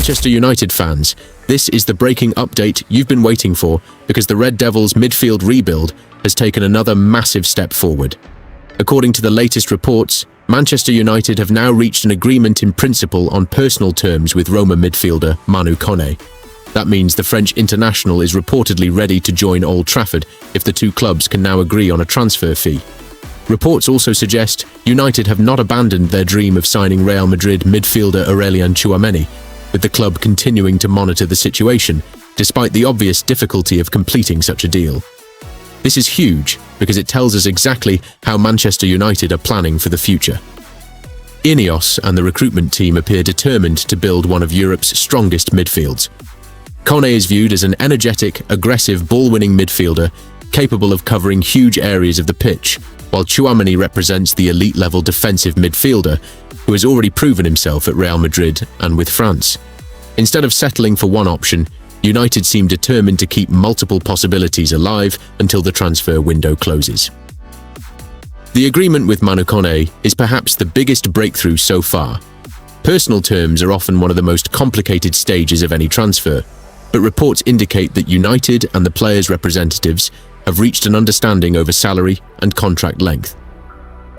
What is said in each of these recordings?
Manchester United fans, this is the breaking update you've been waiting for because the Red Devils' midfield rebuild has taken another massive step forward. According to the latest reports, Manchester United have now reached an agreement in principle on personal terms with Roma midfielder Manu Koné. That means the French international is reportedly ready to join Old Trafford if the two clubs can now agree on a transfer fee. Reports also suggest United have not abandoned their dream of signing Real Madrid midfielder Aurélien Tchouaméni, with the club continuing to monitor the situation, despite the obvious difficulty of completing such a deal. This is huge because it tells us exactly how Manchester United are planning for the future. INEOS and the recruitment team appear determined to build one of Europe's strongest midfields. Koné is viewed as an energetic, aggressive, ball-winning midfielder capable of covering huge areas of the pitch, while Tchouaméni represents the elite-level defensive midfielder who has already proven himself at Real Madrid and with France. Instead of settling for one option, United seem determined to keep multiple possibilities alive until the transfer window closes. The agreement with Manu Koné is perhaps the biggest breakthrough so far. Personal terms are often one of the most complicated stages of any transfer, but reports indicate that United and the players' representatives have reached an understanding over salary and contract length.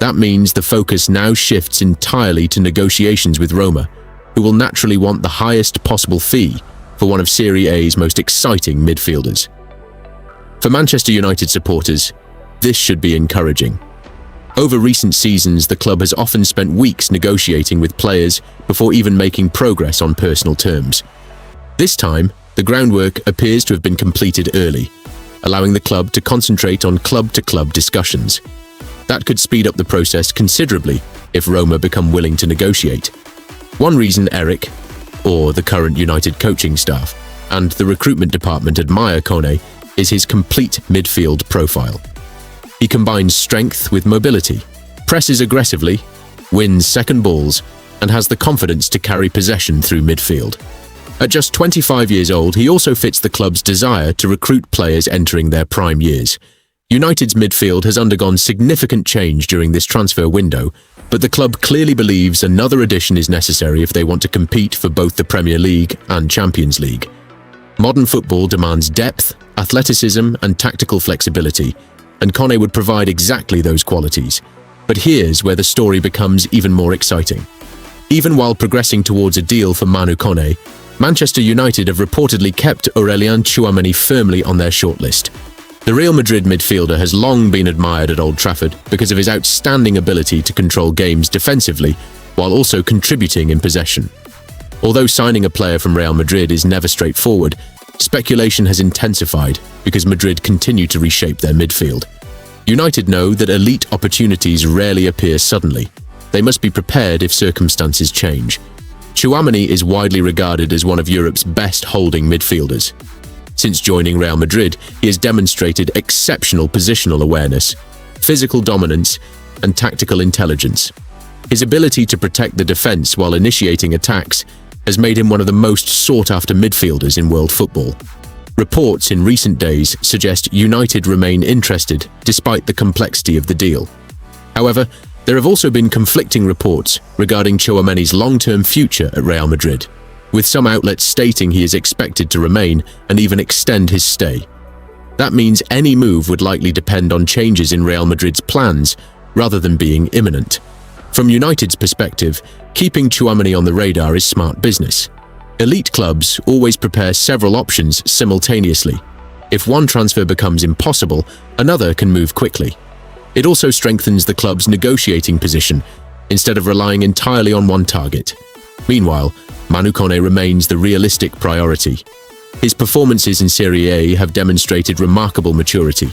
That means the focus now shifts entirely to negotiations with Roma, who will naturally want the highest possible fee for one of Serie A's most exciting midfielders. For Manchester United supporters, this should be encouraging. Over recent seasons, the club has often spent weeks negotiating with players before even making progress on personal terms. This time, the groundwork appears to have been completed early, allowing the club to concentrate on club-to-club discussions. That could speed up the process considerably if Roma become willing to negotiate. One reason Eric, or the current United coaching staff, and the recruitment department admire Koné is his complete midfield profile. He combines strength with mobility, presses aggressively, wins second balls, and has the confidence to carry possession through midfield. At just 25 years old, he also fits the club's desire to recruit players entering their prime years. United's midfield has undergone significant change during this transfer window, but the club clearly believes another addition is necessary if they want to compete for both the Premier League and Champions League. Modern football demands depth, athleticism, and tactical flexibility, and Koné would provide exactly those qualities. But here's where the story becomes even more exciting. Even while progressing towards a deal for Manu Koné, Manchester United have reportedly kept Aurélien Tchouaméni firmly on their shortlist. The Real Madrid midfielder has long been admired at Old Trafford because of his outstanding ability to control games defensively while also contributing in possession. Although signing a player from Real Madrid is never straightforward, speculation has intensified because Madrid continue to reshape their midfield. United know that elite opportunities rarely appear suddenly. They must be prepared if circumstances change. Tchouaméni is widely regarded as one of Europe's best holding midfielders. Since joining Real Madrid, he has demonstrated exceptional positional awareness, physical dominance, and tactical intelligence. His ability to protect the defense while initiating attacks has made him one of the most sought-after midfielders in world football. Reports in recent days suggest United remain interested despite the complexity of the deal. However, there have also been conflicting reports regarding Tchouaméni's long-term future at Real Madrid, with some outlets stating he is expected to remain and even extend his stay. That means any move would likely depend on changes in Real Madrid's plans rather than being imminent. From United's perspective, keeping Tchouaméni on the radar is smart business. Elite clubs always prepare several options simultaneously. If one transfer becomes impossible, another can move quickly. It also strengthens the club's negotiating position instead of relying entirely on one target. Meanwhile, Manu Koné remains the realistic priority. His performances in Serie A have demonstrated remarkable maturity.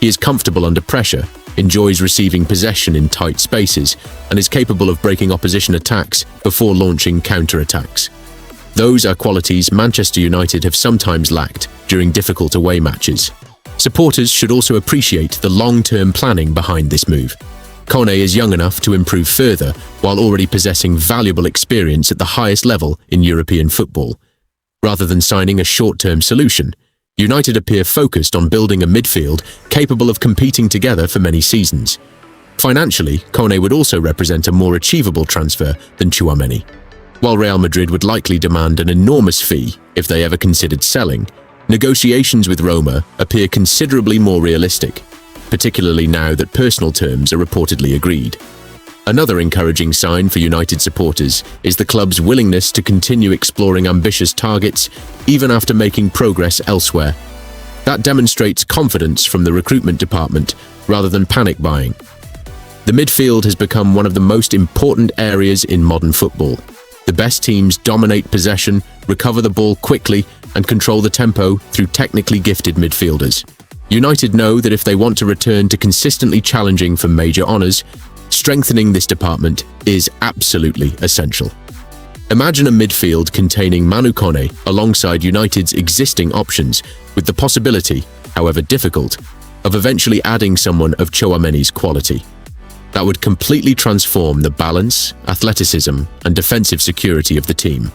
He is comfortable under pressure, enjoys receiving possession in tight spaces, and is capable of breaking opposition attacks before launching counter-attacks. Those are qualities Manchester United have sometimes lacked during difficult away matches. Supporters should also appreciate the long-term planning behind this move. Koné is young enough to improve further while already possessing valuable experience at the highest level in European football. Rather than signing a short-term solution, United appear focused on building a midfield capable of competing together for many seasons. Financially, Koné would also represent a more achievable transfer than Tchouaméni. While Real Madrid would likely demand an enormous fee if they ever considered selling, negotiations with Roma appear considerably more realistic, particularly now that personal terms are reportedly agreed. Another encouraging sign for United supporters is the club's willingness to continue exploring ambitious targets even after making progress elsewhere. That demonstrates confidence from the recruitment department rather than panic buying. The midfield has become one of the most important areas in modern football. The best teams dominate possession, recover the ball quickly, and control the tempo through technically gifted midfielders. United know that if they want to return to consistently challenging for major honours, strengthening this department is absolutely essential. Imagine a midfield containing Manu Koné alongside United's existing options, with the possibility, however difficult, of eventually adding someone of Tchouaméni's quality. That would completely transform the balance, athleticism, and defensive security of the team.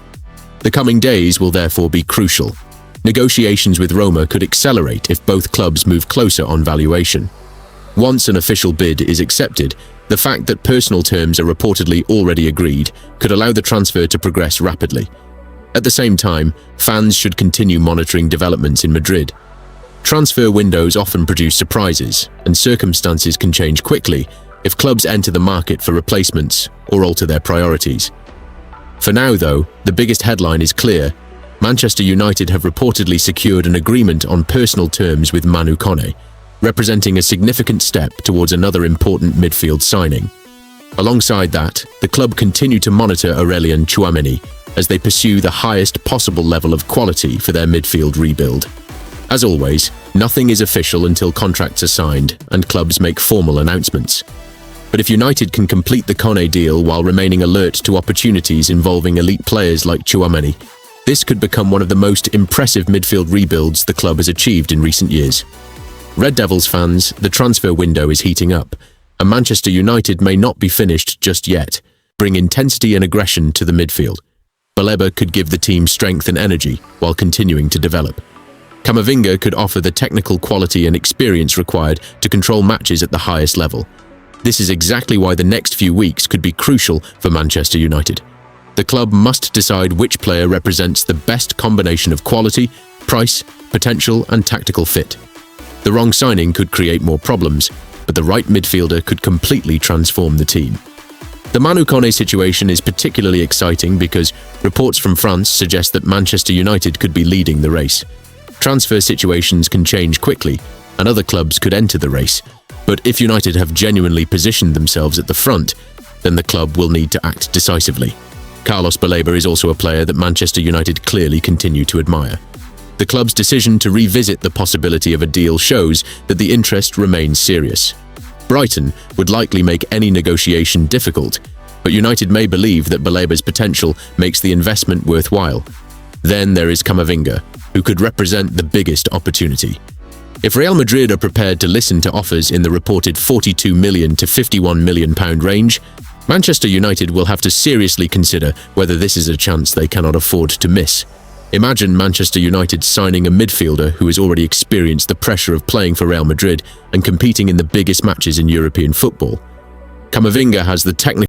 The coming days will therefore be crucial. Negotiations with Roma could accelerate if both clubs move closer on valuation. Once an official bid is accepted, the fact that personal terms are reportedly already agreed could allow the transfer to progress rapidly. At the same time, fans should continue monitoring developments in Madrid. Transfer windows often produce surprises, and circumstances can change quickly if clubs enter the market for replacements or alter their priorities. For now, though, the biggest headline is clear. Manchester United have reportedly secured an agreement on personal terms with Manu Koné, representing a significant step towards another important midfield signing. Alongside that, the club continue to monitor Aurélien Tchouaméni as they pursue the highest possible level of quality for their midfield rebuild. As always, nothing is official until contracts are signed and clubs make formal announcements. But if United can complete the Koné deal while remaining alert to opportunities involving elite players like Tchouaméni, this could become one of the most impressive midfield rebuilds the club has achieved in recent years. Red Devils fans, the transfer window is heating up, and Manchester United may not be finished just yet. Bring intensity and aggression to the midfield. Baleba could give the team strength and energy while continuing to develop. Camavinga could offer the technical quality and experience required to control matches at the highest level. This is exactly why the next few weeks could be crucial for Manchester United. The club must decide which player represents the best combination of quality, price, potential, and tactical fit. The wrong signing could create more problems, but the right midfielder could completely transform the team. The Manu Koné situation is particularly exciting because reports from France suggest that Manchester United could be leading the race. Transfer situations can change quickly, and other clubs could enter the race. But if United have genuinely positioned themselves at the front, then the club will need to act decisively. Carlos Baleba is also a player that Manchester United clearly continue to admire. The club's decision to revisit the possibility of a deal shows that the interest remains serious. Brighton would likely make any negotiation difficult, but United may believe that Baleba's potential makes the investment worthwhile. Then there is Camavinga, who could represent the biggest opportunity. If Real Madrid are prepared to listen to offers in the reported £42 million to £51 million range, Manchester United will have to seriously consider whether this is a chance they cannot afford to miss. Imagine Manchester United signing a midfielder who has already experienced the pressure of playing for Real Madrid and competing in the biggest matches in European football. Camavinga has the technical